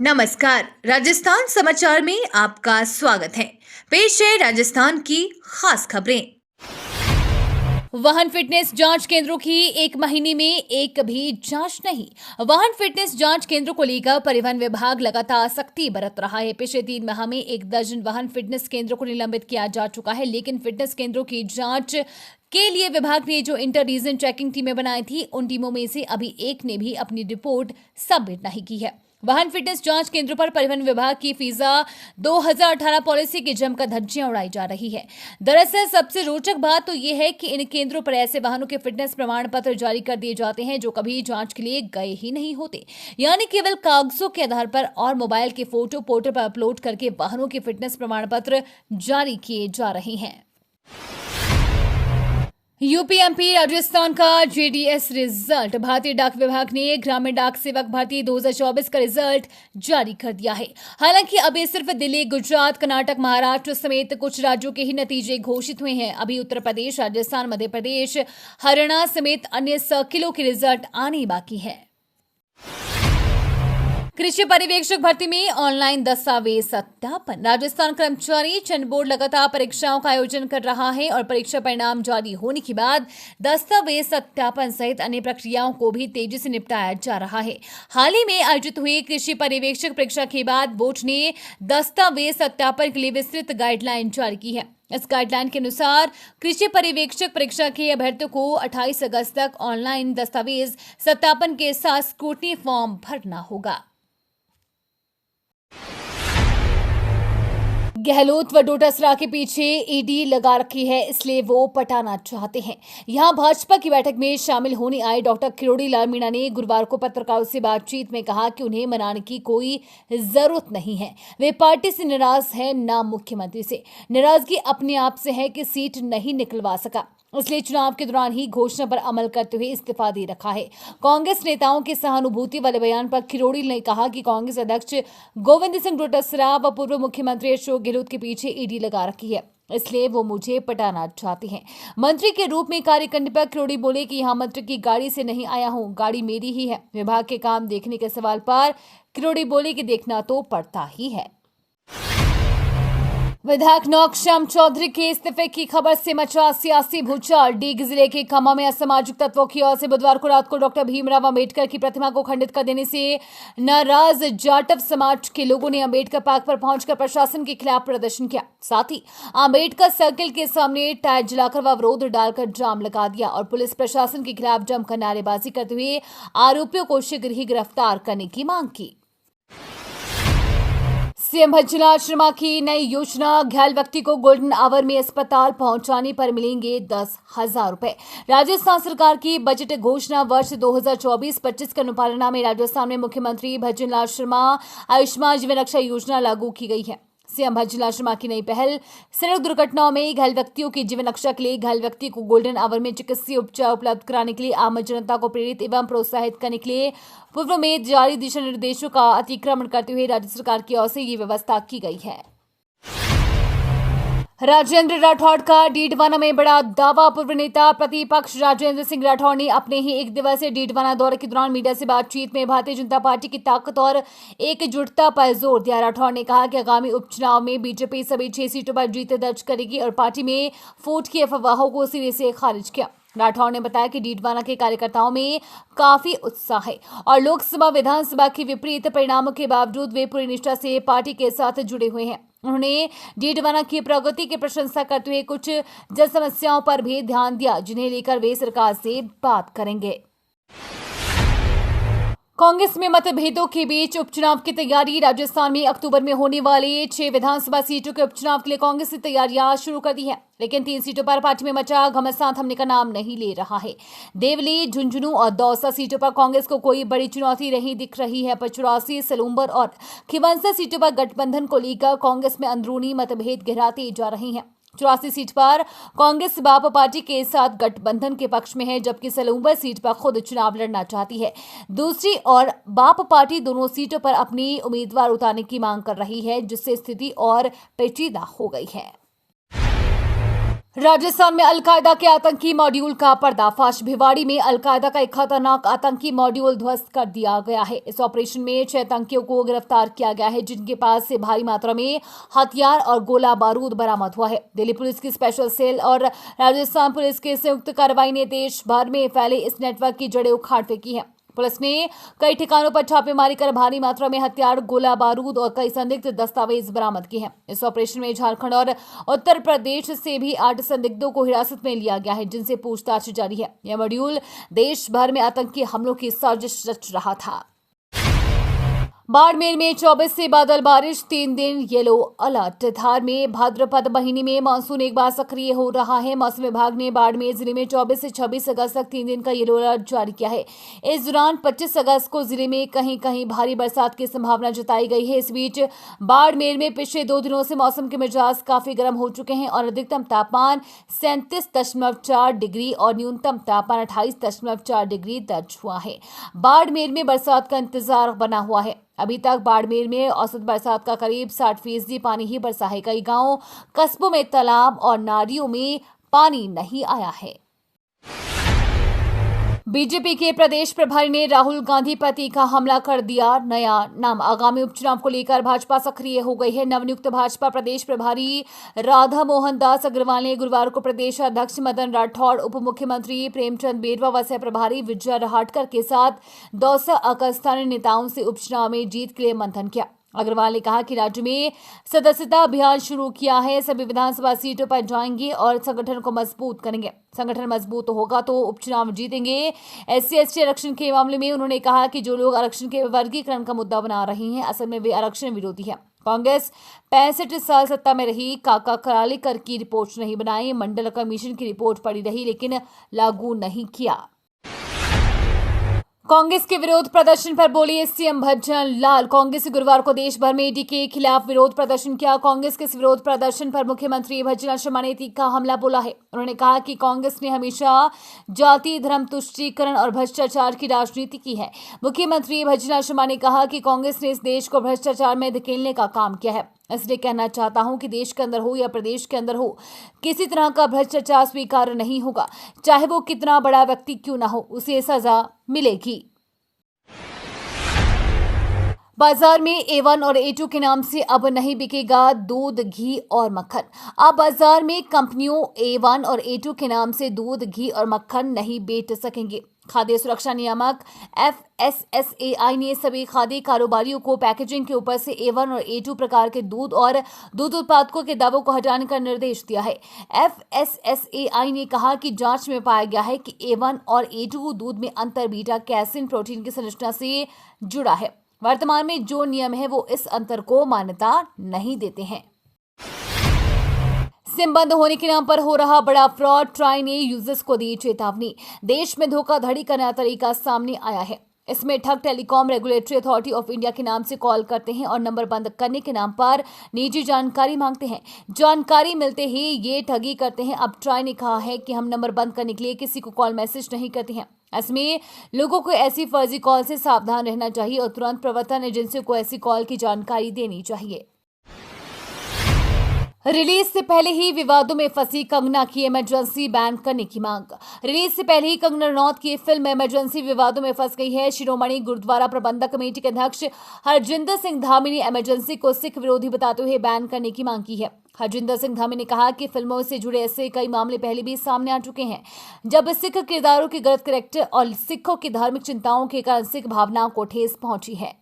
नमस्कार, राजस्थान समाचार में आपका स्वागत है। पेश है राजस्थान की खास खबरें। वाहन फिटनेस जांच केंद्रों की एक महीने में एक भी जांच नहीं। वाहन फिटनेस जांच केंद्रों को लेकर परिवहन विभाग लगातार सख्ती बरत रहा है। पिछले 3 माह में 1 दर्जन वाहन फिटनेस केंद्रों को निलंबित किया जा चुका है, लेकिन फिटनेस केंद्रों की जांच के लिए विभाग ने जो इंटर रीजन चेकिंग टीमें बनाई थी, उन टीमों में से अभी एक ने भी अपनी रिपोर्ट सबमिट नहीं की है। वाहन फिटनेस जांच केंद्रों पर परिवहन विभाग की फीसा 2018 पॉलिसी की जमकर धज्जियां उड़ाई जा रही है। दरअसल सबसे रोचक बात तो ये है कि इन केंद्रों पर ऐसे वाहनों के फिटनेस प्रमाण पत्र जारी कर दिए जाते हैं जो कभी जांच के लिए गए ही नहीं होते, यानी केवल कागजों के आधार पर और मोबाइल के फोटो पोर्टल पर अपलोड करके वाहनों के फिटनेस प्रमाण पत्र जारी किए जा रहे हैं। यूपीएमपी राजस्थान का जेडीएस रिजल्ट। भारतीय डाक विभाग ने ग्रामीण डाक सेवक भर्ती 2024 का रिजल्ट जारी कर दिया है। हालांकि अभी सिर्फ दिल्ली, गुजरात, कर्नाटक, महाराष्ट्र समेत कुछ राज्यों के ही नतीजे घोषित हुए हैं। अभी उत्तर प्रदेश, राजस्थान, मध्य प्रदेश, हरियाणा समेत अन्य सर्किलों के रिजल्ट आने बाकी है। कृषि पर्यवेक्षक भर्ती में ऑनलाइन दस्तावेज सत्यापन। राजस्थान कर्मचारी चयन बोर्ड लगातार परीक्षाओं का आयोजन कर रहा है और परीक्षा परिणाम जारी होने के बाद दस्तावेज सत्यापन सहित अन्य प्रक्रियाओं को भी तेजी से निपटाया जा रहा है। हाल ही में आयोजित हुई कृषि पर्यवेक्षक परीक्षा के बाद बोर्ड ने दस्तावेज सत्यापन के लिए विस्तृत गाइडलाइन जारी की है। इस गाइडलाइन के अनुसार कृषि पर्यवेक्षक परीक्षा के अभ्यर्थियों को 28 अगस्त तक ऑनलाइन दस्तावेज सत्यापन के साथ स्क्रूटनी फॉर्म भरना होगा। गहलोत व डोटासरा के पीछे ईडी लगा रखी है, इसलिए वो पटाना चाहते हैं। यहां भाजपा की बैठक में शामिल होने आए डॉक्टर किरोड़ी लाल मीणा ने गुरुवार को पत्रकारों से बातचीत में कहा कि उन्हें मनाने की कोई जरूरत नहीं है। वे पार्टी से नाराज हैं, ना मुख्यमंत्री से। नाराजगी अपने आप से है कि सीट नहीं निकलवा सका, इसलिए चुनाव के दौरान ही घोषणा पर अमल करते हुए इस्तीफा दे रखा है। कांग्रेस नेताओं के सहानुभूति वाले बयान पर किरोड़ी ने कहा कि कांग्रेस अध्यक्ष गोविंद सिंह डोटासरा व पूर्व मुख्यमंत्री अशोक गहलोत के पीछे ईडी लगा रखी है, इसलिए वो मुझे पटाना चाहते हैं। मंत्री के रूप में कार्य करने पर किरोड़ी बोले कि यहाँ मंत्री की गाड़ी से नहीं आया हूँ, गाड़ी मेरी ही है। विभाग के काम देखने के सवाल पर किरोड़ी बोले कि देखना तो पड़ता ही है। विधायक नौकश्याम चौधरी के इस्तीफे की खबर से मचा सियासी भूचाल। डीग जिले के खम्मा में असामाजिक तत्वों की ओर से बुधवार को रात को डॉक्टर भीमराव अंबेडकर की प्रतिमा को खंडित कर देने से नाराज जाटव समाज के लोगों ने अंबेडकर पार्क पर पहुंचकर प्रशासन के खिलाफ प्रदर्शन किया। साथ ही अंबेडकर सर्किल के सामने टायर जलाकर व अवरोध डालकर जाम लगा दिया और पुलिस प्रशासन के खिलाफ जमकर नारेबाजी करते हुए आरोपियों को शीघ्र ही गिरफ्तार करने की मांग की। सीएम भज्जनलाल शर्मा की नई योजना। घायल व्यक्ति को गोल्डन आवर में अस्पताल पहुंचाने पर मिलेंगे 10,000 रुपए। राजस्थान सरकार की बजट घोषणा वर्ष 2024-25 के अनुपालना में राजस्थान में मुख्यमंत्री भज्जनलाल शर्मा आयुष्मान जीवन रक्षा योजना लागू की गई है। सीएम भज्जनलाल शर्मा की नई पहल सड़क दुर्घटनाओं में घायल व्यक्तियों की जीवन रक्षा के लिए घायल व्यक्ति को गोल्डन आवर में चिकित्सीय उपचार उपलब्ध कराने के लिए आम जनता को प्रेरित एवं प्रोत्साहित करने के लिए पूर्व में जारी दिशा निर्देशों का अतिक्रमण करते हुए राज्य सरकार की ओर से ये व्यवस्था की गई है। राजेंद्र राठौड़ का डीडवाना में बड़ा दावा। पूर्व नेता प्रतिपक्ष राजेंद्र सिंह राठौड़ ने अपने ही 1 दिवसीय डीडवाना दौरे के दौरान मीडिया से बातचीत में भारतीय जनता पार्टी की ताकत और एकजुटता पर जोर दिया। राठौड़ ने कहा कि आगामी उपचुनाव में बीजेपी सभी 6 सीटों पर जीत दर्ज करेगी और पार्टी में फूट की अफवाहों को सिरे से खारिज किया। राठौड़ ने बताया कि डीडवाना के कार्यकर्ताओं में काफी उत्साह है और लोकसभा विधानसभा के विपरीत परिणामों के बावजूद वे पूरी निष्ठा से पार्टी के साथ जुड़े हुए हैं। उन्होंने डीडवाना की प्रगति की प्रशंसा करते हुए कुछ जन समस्याओं पर भी ध्यान दिया, जिन्हें लेकर वे सरकार से बात करेंगे। कांग्रेस में मतभेदों के बीच उपचुनाव की तैयारी। राजस्थान में अक्टूबर में होने वाले 6 विधानसभा सीटों के उपचुनाव के लिए कांग्रेस ने तैयारियां शुरू कर दी है, लेकिन 3 सीटों पर पार्टी में मचा घमासान थमने का नाम नहीं ले रहा है। देवली, झुंझुनू और दौसा सीटों पर कांग्रेस को कोई बड़ी चुनौती नहीं दिख रही है, पर 84, सलूम्बर और खिवंसा सीटों पर गठबंधन को लेकर कांग्रेस में अंदरूनी मतभेद गहराते जा रहे हैं। 84 सीट पर कांग्रेस बाप पार्टी के साथ गठबंधन के पक्ष में है, जबकि सलूम्बर सीट पर खुद चुनाव लड़ना चाहती है। दूसरी ओर बाप पार्टी दोनों सीटों पर अपनी उम्मीदवार उतारने की मांग कर रही है, जिससे स्थिति और पेचीदा हो गई है। राजस्थान में अलकायदा के आतंकी मॉड्यूल का पर्दाफाश। भिवाड़ी में अलकायदा का एक खतरनाक आतंकी मॉड्यूल ध्वस्त कर दिया गया है। इस ऑपरेशन में 6 आतंकियों को गिरफ्तार किया गया है, जिनके पास से भारी मात्रा में हथियार और गोला बारूद बरामद हुआ है। दिल्ली पुलिस की स्पेशल सेल और राजस्थान पुलिस की संयुक्त कार्रवाई ने देश भर में फैले इस नेटवर्क की जड़ें उखाड़ फेंकी है। पुलिस ने कई ठिकानों पर छापेमारी कर भारी मात्रा में हथियार, गोला बारूद और कई संदिग्ध दस्तावेज बरामद किए हैं। इस ऑपरेशन में झारखंड और उत्तर प्रदेश से भी 8 संदिग्धों को हिरासत में लिया गया है, जिनसे पूछताछ जारी है। यह मॉड्यूल देश भर में आतंकी हमलों की साजिश रच रहा था। बाड़मेर में 24 से बादल बारिश, 3 दिन येलो अलर्ट। धार में भाद्रपद महीने में मानसून एक बार सक्रिय हो रहा है। मौसम विभाग ने बाड़मेर जिले में 24 से 26 अगस्त तक 3 दिन का येलो अलर्ट जारी किया है। इस दौरान 25 अगस्त को जिले में कहीं कहीं भारी बरसात की संभावना जताई गई है। इस बीच बाड़मेर में पिछले 2 दिनों से मौसम के मिजाज काफी गर्म हो चुके हैं और अधिकतम तापमान 37.4 डिग्री और न्यूनतम तापमान 28.4 डिग्री दर्ज हुआ है। बाड़मेर में बरसात का इंतजार बना हुआ है। अभी तक बाड़मेर में औसत बरसात का करीब 60% पानी ही बरसा है। कई गांव कस्बों में तालाब और नालियों में पानी नहीं आया है। बीजेपी के प्रदेश प्रभारी ने राहुल गांधी पर तीखा हमला कर दिया नया नाम। आगामी उपचुनाव को लेकर भाजपा सक्रिय हो गई है। नवनियुक्त भाजपा प्रदेश प्रभारी राधा मोहन दास अग्रवाल ने गुरुवार को प्रदेश अध्यक्ष मदन राठौड़, उप मुख्यमंत्री प्रेमचंद बेरवा व सह प्रभारी विजय रहाटकर के साथ दौसा आकर स्थानीय नेताओं से उपचुनाव में जीत के लिए मंथन किया। अग्रवाल ने कहा कि राज्य में सदस्यता अभियान शुरू किया है, सभी विधानसभा सीटों पर जाएंगे और संगठन को मजबूत करेंगे। संगठन मजबूत होगा तो उपचुनाव जीतेंगे। SC/ST आरक्षण के मामले में उन्होंने कहा कि जो लोग आरक्षण के वर्गीकरण का मुद्दा बना रहे हैं, असल में वे आरक्षण विरोधी है। कांग्रेस 65 साल सत्ता में रही, काका करालीकर की रिपोर्ट नहीं बनाई, मंडल कमीशन की रिपोर्ट पड़ी रही लेकिन लागू नहीं किया। कांग्रेस के विरोध प्रदर्शन पर बोले सीएम भजन लाल। कांग्रेस गुरुवार को देश भर में ईडी के खिलाफ विरोध प्रदर्शन किया। कांग्रेस के इस विरोध प्रदर्शन पर मुख्यमंत्री भजन शर्मा ने तीखा हमला बोला है। उन्होंने कहा कि कांग्रेस ने हमेशा जाति, धर्म, तुष्टीकरण और भ्रष्टाचार की राजनीति की है। मुख्यमंत्री भजन शर्मा ने कहा कि कांग्रेस ने इस देश को भ्रष्टाचार में धकेलने का काम किया है। इसलिए कहना चाहता हूं कि देश के अंदर हो या प्रदेश के अंदर हो, किसी तरह का भ्रष्टाचार स्वीकार नहीं होगा। चाहे वो कितना बड़ा व्यक्ति क्यों ना हो, उसे सजा मिलेगी। बाजार में A1 और A2 के नाम से अब नहीं बिकेगा दूध, घी और मक्खन। अब बाजार में कंपनियों A1 और A2 के नाम से दूध, घी और मक्खन नहीं बेच सकेंगे। खाद्य सुरक्षा नियामक FSSAI ने सभी खाद्य कारोबारियों को पैकेजिंग के ऊपर से A1 और A2 प्रकार के दूध और दूध उत्पादकों के दावों को हटाने का निर्देश दिया है। FSSAI ने कहा कि जांच में पाया गया है कि A1 और A2 दूध में अंतर बीटा कैसिन प्रोटीन की संरचना से जुड़ा है। वर्तमान में जो नियम है वो इस अंतर को मान्यता नहीं देते हैं। सिम बंद होने के नाम पर हो रहा बड़ा फ्रॉड, ट्राई ने यूजर्स को दी चेतावनी। देश में धोखाधड़ी का नया तरीका सामने आया है। इसमें ठग telecom regulatory authority of India के नाम से कॉल करते हैं और नंबर बंद करने के नाम पर निजी जानकारी मांगते हैं। जानकारी मिलते ही ये ठगी करते हैं। अब ट्राई ने कहा है कि हम नंबर बंद करने के लिए किसी को कॉल मैसेज नहीं करते हैं। इसमें लोगों को ऐसी फर्जी कॉल से सावधान रहना चाहिए और तुरंत प्रवर्तन एजेंसियों को ऐसी कॉल की जानकारी देनी चाहिए। रिलीज से पहले ही विवादों में फंसी कंगना की इमरजेंसी बैन करने की मांग। रिलीज से पहले ही कंगना रनौत की फिल्म इमरजेंसी विवादों में फंस गई है। शिरोमणि गुरुद्वारा प्रबंधक कमेटी के अध्यक्ष हरजिंदर सिंह धामी ने इमरजेंसी को सिख विरोधी बताते हुए बैन करने की मांग की है। हरजिंदर सिंह धामी ने कहा कि फिल्मों से जुड़े ऐसे कई मामले पहले भी सामने आ चुके हैं, जब सिख किरदारों के गलत कैरेक्टर और सिखों की धार्मिक चिंताओं के कारण सिख भावनाओं को ठेस पहुंची है।